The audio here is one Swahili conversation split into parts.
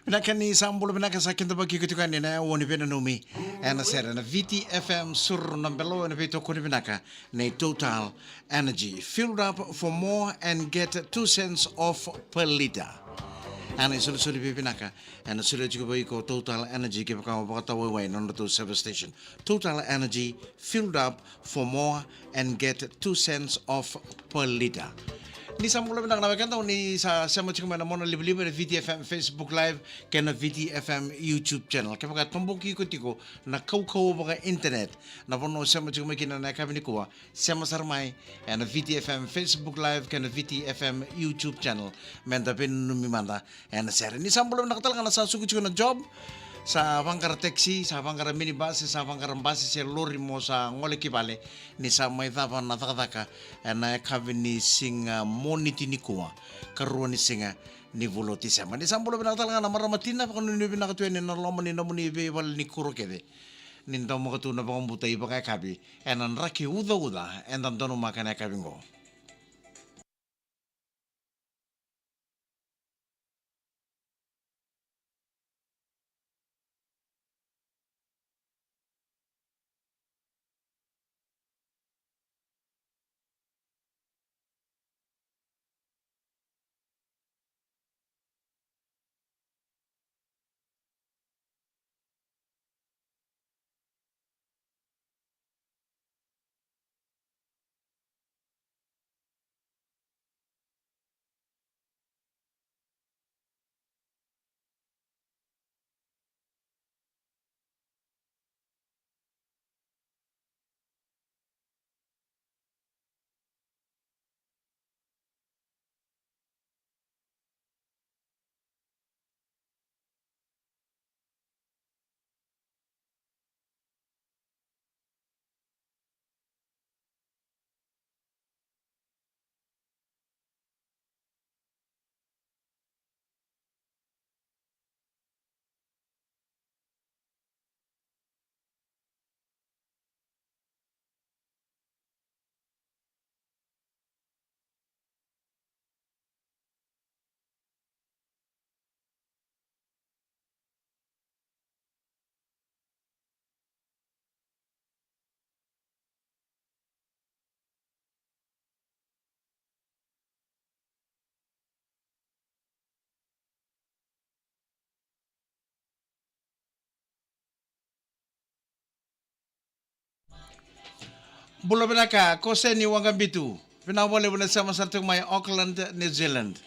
Pinaka ni sambulo pinaka sa kinto bagi ko tukan na woni pina numi ana sera na VTFM sur nambelo na pito ko pinaka na total energy filled up for more and get 2 cents off per liter. Ana sulu sulu pinaka ana sulu juga bagi ko total energy ke baka baka tawo way non to service station. Total energy filled up for more and get 2 cents off per liter. Ni sa mula pinang nawakan tau ni sa macam mana mona libre na VTFM Facebook Live kena VTFM YouTube channel. Kaya mga tumbok ikot ko na kau baka internet na pono sa macam mana na kami ni kuwa sa masarmay na VTFM Facebook Live kena VTFM YouTube channel. Menda pinumimanda na sir. Ni sa mula nakatal na sa sugot ko na job sa pangkara taxi, sa pangkara minibus, sa pangkara bus, sa lori mo sa ngole kibale ni sa may tapa na takataka na kabi ni singa moniti ni kuwa karuan ni singa ni voloti sama ni sambulo binatal nga na maramatina pa kanu ni binakatuan ni nalaman ni namuni ibe wal ni kuro kede nintaw mo katuna pa kong butay pa kaya kabi enan raki uda endan dono makana kabi ngo. Bulo binaka kose ni wangambitu pinawale wala sama sa may Auckland, New Zealand.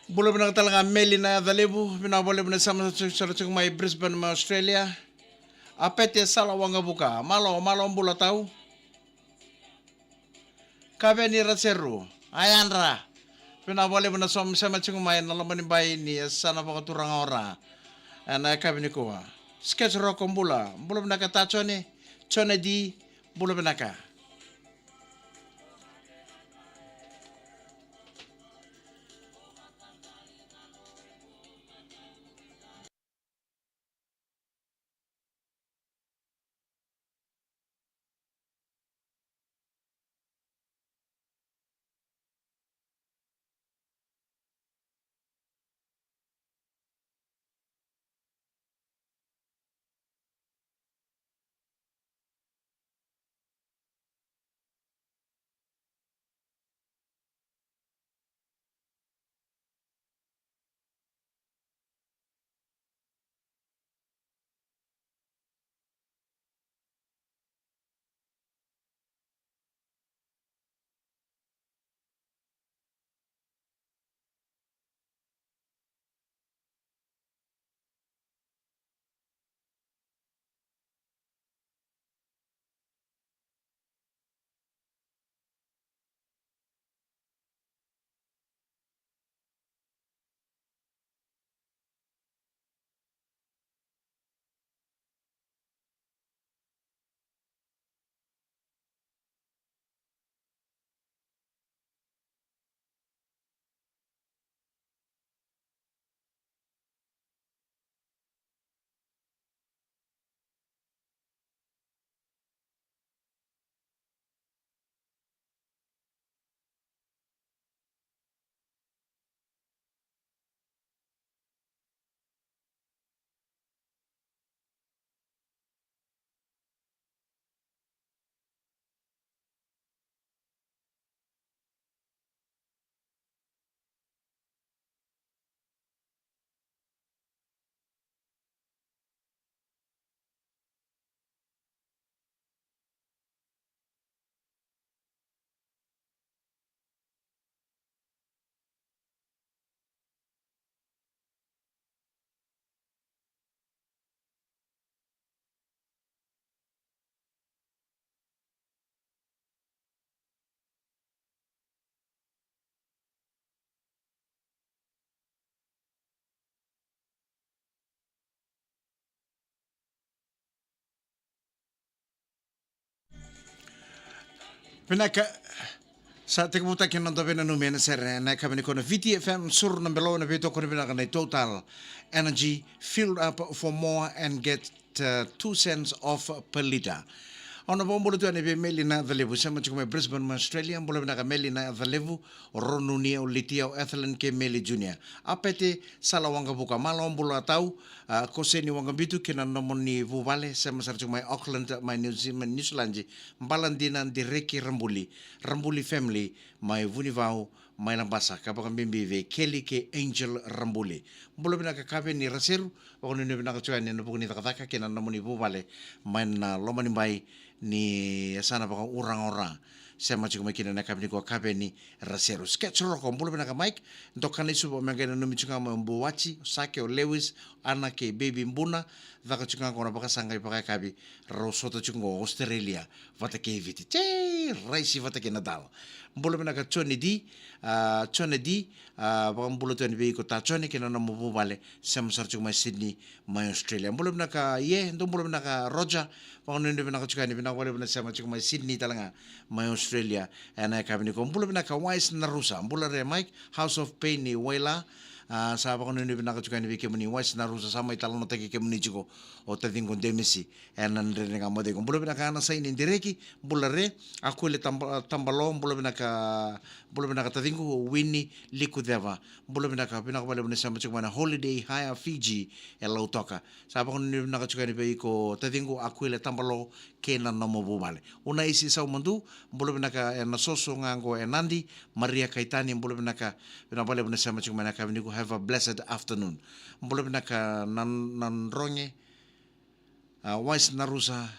Bulo binang talaga Melina Dalebu, pinabole mo na sa may Brisbane, Australia. Apet ya sala wanga buka, malo ang bula tau. Kabe ni Ratseru, ayanra. Pinabole mo na sa may nalaman bay ni sana pa katurang ora. Ana kabe ni kuha. Sketch rock ang bula. Bulo binaka tacho ni, chone di, bulo binaka. Pinaka sa te kaputa ke nando vena no mena ser na kabini kona VTFM sur na belo na vito kona vena na total energy filled up for more and get 2 cents off per liter. Ona bombolo tu ane be meli na dhalevu sama chukuma Brisbane ma Australia mbola na meli na dhalevu ronunia o litia o Ethelen ke meli junior. Apete sala wanga buka mala ombola tau koseni wanga bitu kena nomoni vuvale sama sar chukuma Auckland mai New Zealand mbalandina direki Rambuli family mai vunivau mai lambasa kapaka mbimbi ve Kelly ke Angel Rambuli. Mbola bina ka kape ni raseru o ni bina ka chukani no pukuni takataka kena nomoni vuvale mai na lomani mai ni sana baka orang-orang saya macam kena nak kami ko kabe ni rasero sketch roko mbulo bena ka Mike ndokana isu bo mengena no michunga mo mbuwachi sake o Lewis ana ke baby mbuna vaka chunga ko na baka sangai baka kabi rosoto chungo Australia vata ke viti che raisi vata ke Nadal mbulo bena ka choni di baka mbulo to ni ko ta choni kena no mbu vale sem sar chunga Sydney mai Australia mbulo bena ka ye ndo mbulo bena ka Roger baka no bena ka chunga ni bena wale bena sem chunga Sydney talanga mai Australia ana kabini ko mbulo bina ka wise na rusa mbulo re Mike House of Pain ni wela sa ba kono ni bina ka tukani ke muni wise na rusa sama italo no teke ke muni chiko o ta dingo demisi ana ndre nga mode ko mbulo bina ka na sai ni direki mbulo re aku le tambalo mbulo bina ka ta dingo wini likudeva mbulo bina ka bale bina sama chiko mana holiday high Fiji e lautoka sa ba kono ni bina ka tukani be ko ta dingo aku le tambalo ke na no mo bubale una isi sa mundu mbulo binaka na soso ngango Nandi Maria Kaitani mbulo binaka bina bale bina sama chuma na kabini ko have a blessed afternoon mbulo binaka nan ronge wise narusa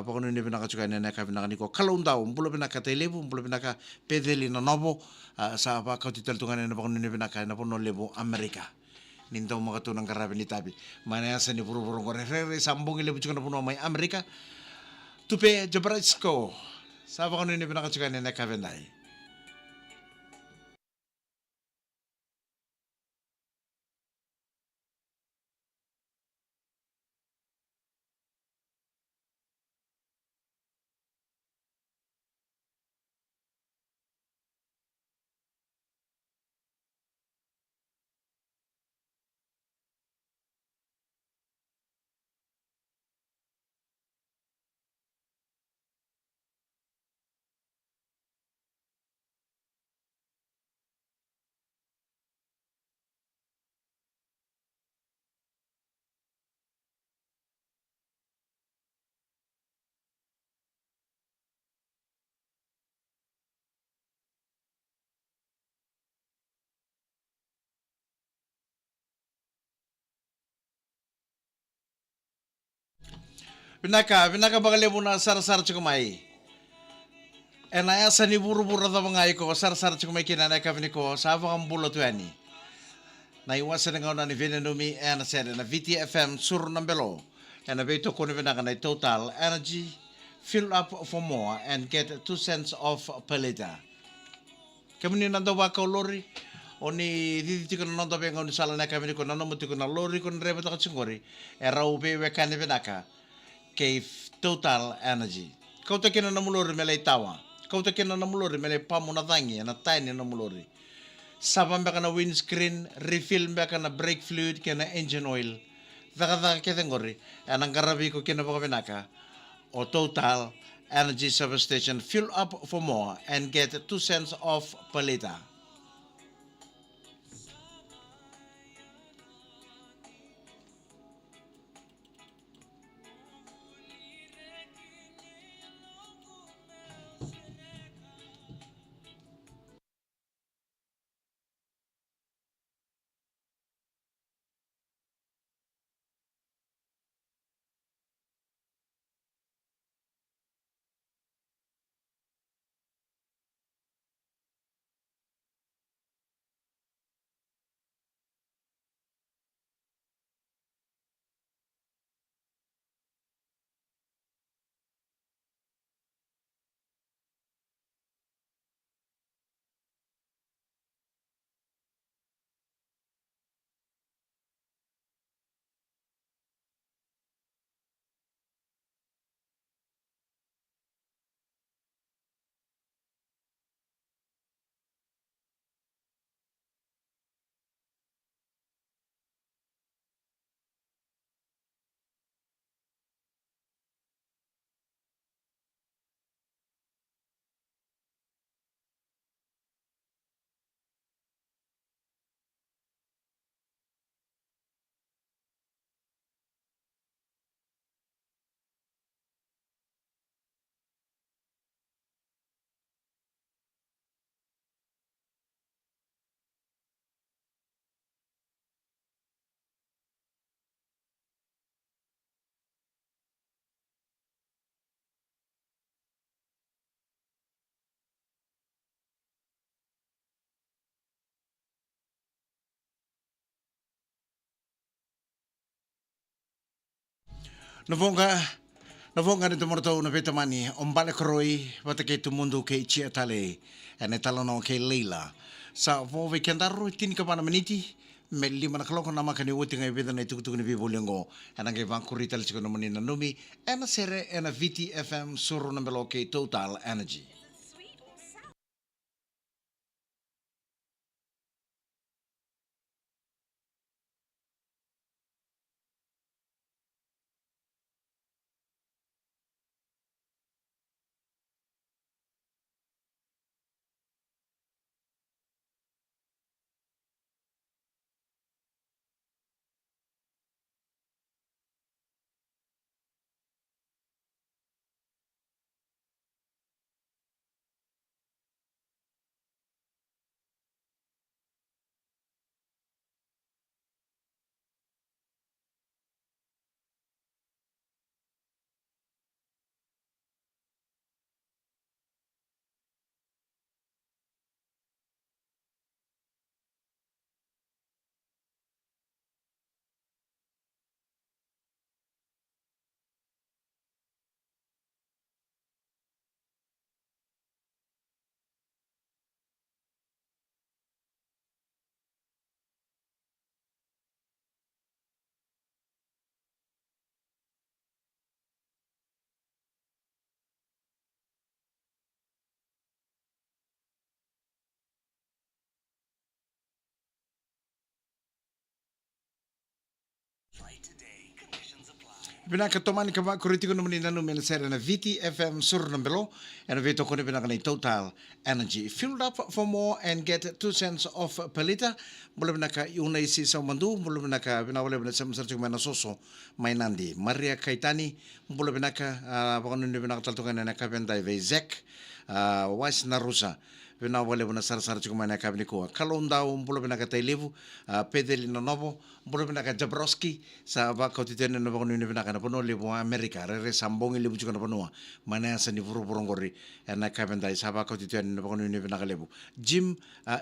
pakono ni binaka chuka na kabina ni ko kalundao mbulo binaka telebu mbulo binaka pedeli na nobo sa pa ka titel tungane na pakono ni binaka na pono lebu Amerika ninto mga tunang karabi ni tabi mana sa ni puro-puro ngore sambung lebu chuka na pono may Amerika tupe Jabratsko Saba ko nini pinakachukan ni Nekavenday. Pinaka bakali muna sar-sar chukumay. Enaya sa ni buru-buru na mga ko, sar-sar chukumay kinanay kami ko, saba kang bulo tuwani. Naiwasan nga na ni Vinanumi and said na VTFM sur ng belo. And abito ko ni pinaka na total energy fill up for more and get 2 cents off per liter. Kami ni nandawa ka lori. O ni diti ko nando pe ngon sala na kami ko nanomuti ko na lori ko nreba ta chingori. Era ube we kan pinaka. Kay total energy. Kau te kena namulori melay tawa. Kau te kena namulori melay pamunatangi na tiny namulori. Sabang baka na windscreen, refill baka na brake fluid kena engine oil. Daka ketengori. Anang karabi ko kena baka pinaka. O total energy service station fill up for more and get 2 cents off per liter. Navonga, navonga nito morto na vetamani, ombale koroi, watake tu mundo ke chia tale, ane talano ke leila. Sa vove kendaru tini kapana maniti, me lima na kaloko na makani uti ngai veda na tukutuku ni vibulengo, ana ngai vankuri tali chiko na manina numi, ena sere ena VTFM suru na melo ke Total Energy. Binaka tomani kama kuriti kuno mani nanu mena sere na VTFM sur nambelo and veto kono binaka na Total Energy. Filled up for more and get 2 cents off per liter. Mula binaka una isi sa mandu, mula binaka binawale binaka sa masarchuk mena soso mainandi. Maria Kaitani, mula binaka bakano ni binaka taltungan na kabendai ve Zek, Wais Narusa. Vena wale buna sar chukuma na kabini ko kalonda mbulo bena ka tailevu pedeli no novo mbulo bena ka Jabrowski sa ba ko titene no ba ni bena ka pono lebu America re sambongi lebu chukana pono mana sa ni vuru burongori na kabenda sa ba ko titene no ba ni bena ka lebu Jim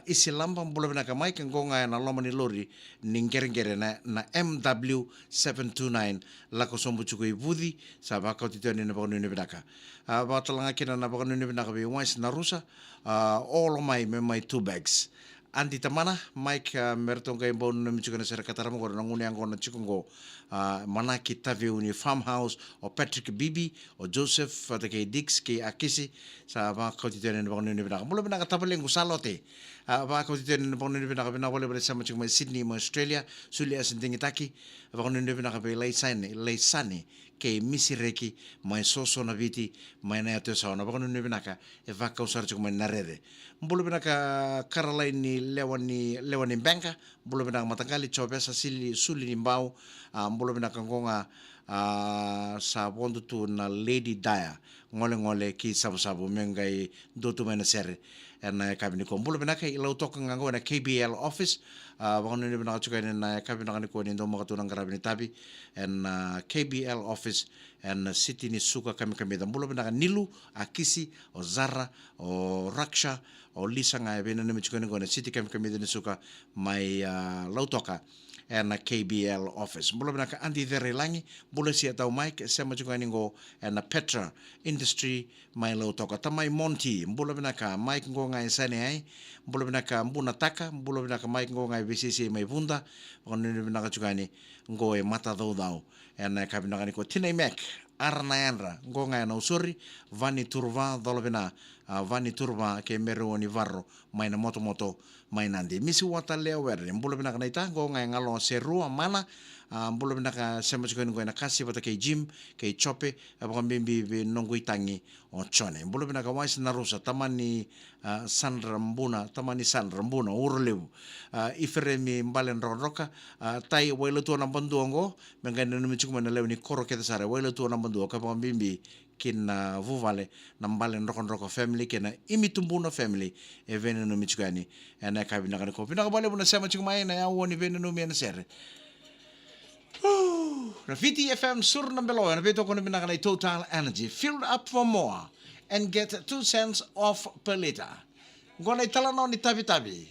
isilamba mbulo bena ka Mike ngonga na lomani lori ningerengere na MW 729 la ko sombu chuko ibudi sa ba ko titene no ba ni bena ka ba talanga kina na ba ni bena ka be wise na rusa all of my 2 bags. Andi tamana Mike mertong kay bon na michuka na sera kataramo ko nanguni ang na chikungo manaki tavi uni farmhouse o Patrick Bibi o Joseph at kay Dix kay Akisi sa mga kautitian na bakon ni binaka. Mula binaka tapaling ko salote. Mga kautitian na bakon ni binaka binawala ba sa mga Sydney mo Australia suli asin tingitaki bakon ni binaka ba laysane kay misireki may soso na viti may na ito sa na bakon ni binaka e vaka usar chuk may narede. Mula binaka Caroline lewani banka mbulo bina matangali chope sa suli ni mbao mbulo bina kangonga sa bondu tu na Lady Daya ngole ki sabu mengai dotu mena sere na kabini ko mbulo bina kay ilaw tok ngango na KBL office bakon ni bina chuka na kabini kan ko ni ndo makatu ng karabini tabi and KBL office and city ni suka kami da mbulo bina nilu Akisi o Zara o Raksha o lisa nga bena na michuko na city kami ni suka may lautoka and KBL office. Mula bina ka Andy Verelangi, mula siya tau Mike, siya machuko ngo and Petra Industry may lautoka. Tamay Monty, mula bina ka Mike ngo nga sani ay, mula bina ka Mbuna Taka, mula bina ka Mike ngo nga BCC may bunda, mula bina ka chukani ngo e mata daw. And kabina ka niko Tinay Mac, Arnayanra, ngo nga na usuri, Vani Turva, dolabina, Vani Turva, ke meru ni varro, may na moto may nandi. Misi wata leo werde, mbulo bina ka na ita, ngo nga ngalo serua mana, mbulo bina ka sema chukani ngo na kasi bata kay Jim, kay Chope, abang bimbi nongo itangi o chone. Mbulo bina ka wais na rusa, tamani Sandra Mbuna, urlewu. Ifere mi mbalen roka, tai wailu tuwa na banduongo, mengani numi chukuma na leo ni koro keta sare, wailu tuwa na banduongo, kapang bimbi kin vuvale na mbalen roko family kena imitumbuno family e vene no michugani ena kabina kan ko pina bale buna sema chugmai na ya woni vene no mi sere na VTFM sur na belo na veto kono bina kan Total Energy filled up for more and get 2 cents off per liter ngona italano ni tabi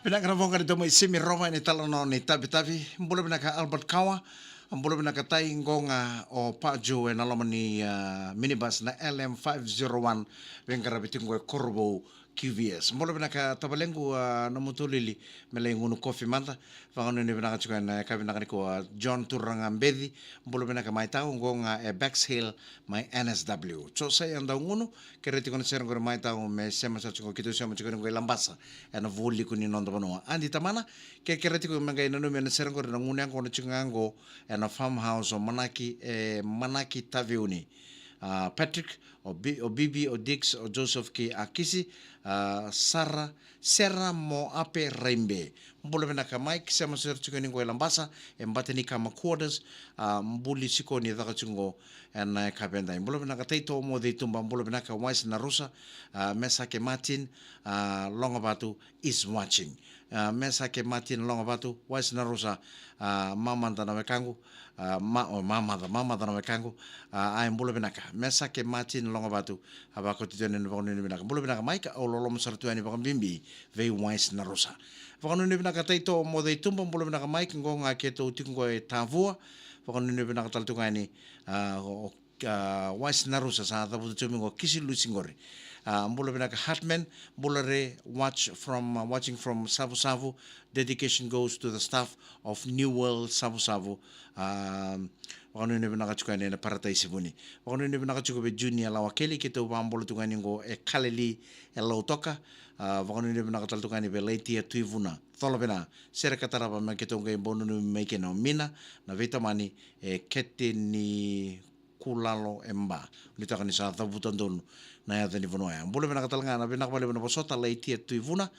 Pinakana vonga ni tomo isimi roma ni tala no ni tabi tabi. Mbula pinaka Albert Kawa. Mbula pinaka tai ngonga o Pajo e naloma ni minibus na LM501. Vengara bitingo e Corvo QVS. Mbula pinaka tabalengu na mutulili mele ngunu kofi manta. Vangano ni pinaka chuka na kabinaka ni ko John Turanga Mbedi. Mbula pinaka mai tau ngonga e Bexhill mai NSW. So say anda ngunu kereti kono serang ko mai tau me sema sa chuko kitu sema chuko ngo lambasa. Ena voli kuni nondo banoa. Andi tamana ke kereti ko menga ina no me serang ko na ngunu ko chungango ena farmhouse o Manaki Taviuni. Patrick o Bibi o Dix o Joseph ki Akisi Serra mo ape Raimbe mbule benaka Mike sema sir chukoni ngo lambasa embateni kama quarters mbuli sikoni dhaka chungo na kapenda mbule benaka taito mo de tumba mbule benaka Wise na Rusa Mesake Martin Longabatu is watching Mesake Martin Longabatu Wise na Rusa mama ndana wekangu mama dana wekangu ai mbule benaka Mesake Martin Longabatu abako titone no ni benaka mbule benaka Mike o lolo sartu ani bakam bimbi vei Wise na Rusa wakano ni benaka taito mo de tumba mbule benaka Mike ngonga keto tingo e tavua wakano ni benaka taltunga ni Wise na Rusa sa tabu tumingo kisi lusingori mbule benaka Hartman mbulare watching from Savu Savu. Dedication goes to the staff of New World Savu Savu. Wakano ni benaka chuka ni na paratai sibuni wakano ni benaka chuka be junior lawakeli keto mbulu tunga ningo e kaleli e lautoka wakano ni benaka taltunga ni be leitia tuivuna thola bena sere kataraba me keto ngai bonu ni make no mina na vitamani e kete ni kulalo emba litaka ni sa thabutandonu na ya dhani vonoya mbule bena katalanga na bena bale bena posota leitia tuivuna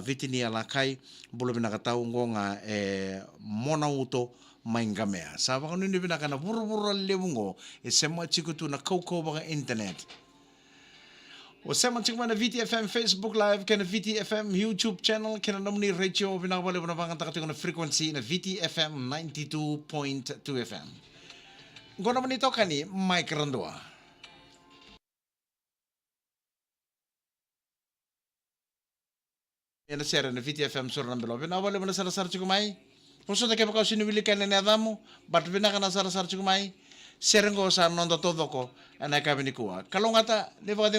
vitini ala kai mbule bena katau ngonga e mona uto maingamea sa wakano ni bena kana buru lewungo e sema chikutu na koko baka internet o sema chikma na VTFM Facebook Live kena VTFM YouTube channel kena namni radio bena bale bena banga takatu na frequency na VTFM 92.2 FM ngona manito kani Mike Randoa ena sera na VTFM Sornambelo bena bale bena sara chikumai poso take baka sinubili kene ne adamu but bena kana sara chikumai serengo sa nondo todoko ana kabini kuwa kalongata leva